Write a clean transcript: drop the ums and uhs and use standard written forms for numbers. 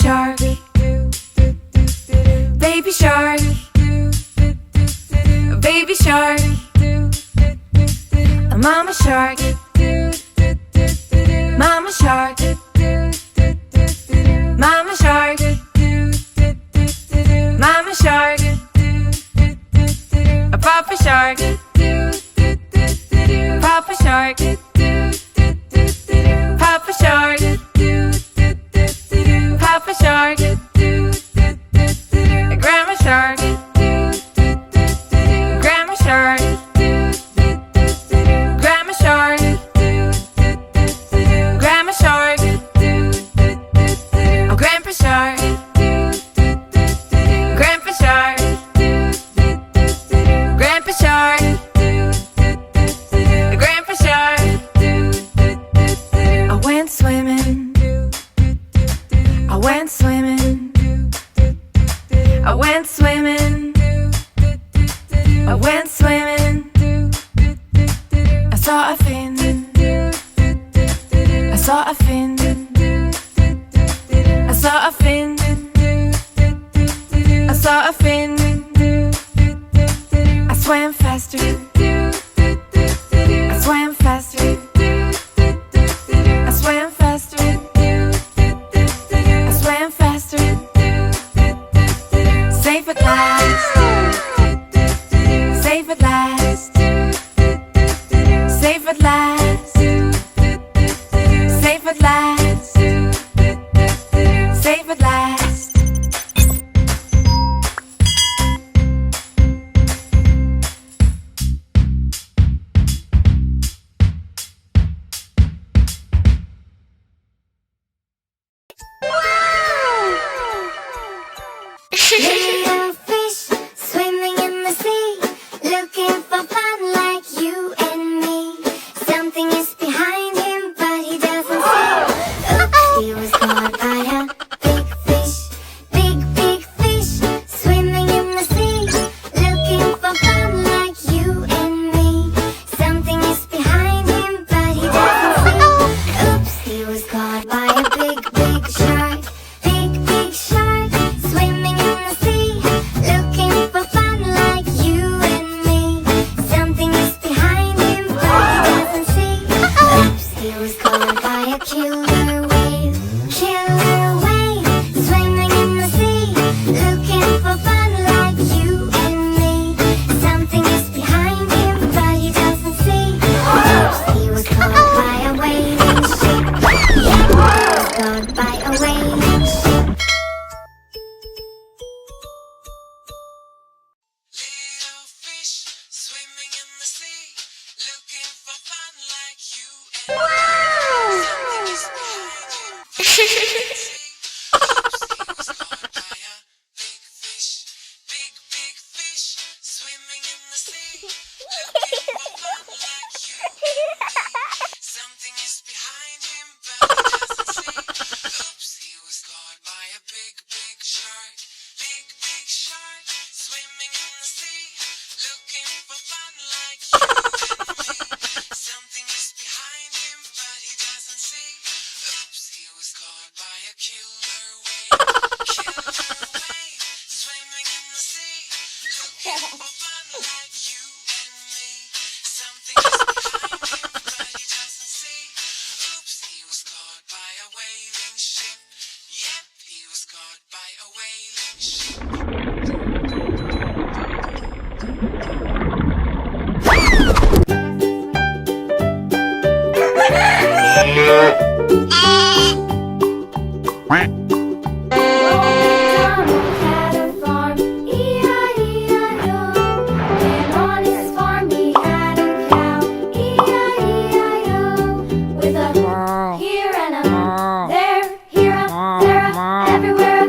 shark, baby shark, baby shark, mama shark, mama shark, mama shark, mama shark, papa shark, papa shark, papa shark, papa shark, grandma shark, grandma shark, grandma shark, grandma shark, oh grandpa shark, grandpa shark, grandpa shark, grandpa shark. I went swimming, I went swimming, I went swimming, I went swimming. I saw a fin, I saw a fin, I saw a fin, I saw a fin. I swam faster, I swam faster, I swam faster, I swam faster. Safe at last, safe at last, safe at last, safe at last, safe at last. Little fish swimming in the sea, looking for fun like you and me. Something is behind him, but he doesn't see. Oops, he was caught by a big fish. Big fish swimming in the sea, looking for fun like you and me. Something is behind him, but he doesn't see. Oops, he was caught by a big shark. Big shark swimming in the sea, looking for fun like you and me. Something is behind him, but he doesn't see. Oops, he was caught by a killer whale. Killer whale swimming in the sea, looking for fun like you and me. Something is behind him, but he doesn't see. Oops, he was caught by a whaling ship. Yeah, he was caught by a whaling ship. Little fish swimming in the sea, looking for fun like you and me. Something is behind him, but he doesn't see. Oops, he was caught by a big fish. Big fish swimming in the sea, looking for fun like you and me. Something is behind him, but he doesn't see. Oops, he was caught by a big shark. Big shark swimming in the sea, looking for fun like you and me. Something is behind him, but he doesn't see. Oops, he was caught by a killer whale. Killer whale swimming in the sea, looking for fun like you and me. Something is behind him, but he doesn't see. Oops, he was caught by a whaling ship. Yep, he was caught by a whaling ship. Donald had a farm, E-I-E-I-O. And on his farm he had a cow, E-I-E-I-O. With a here and a there, here a there, a everywhere.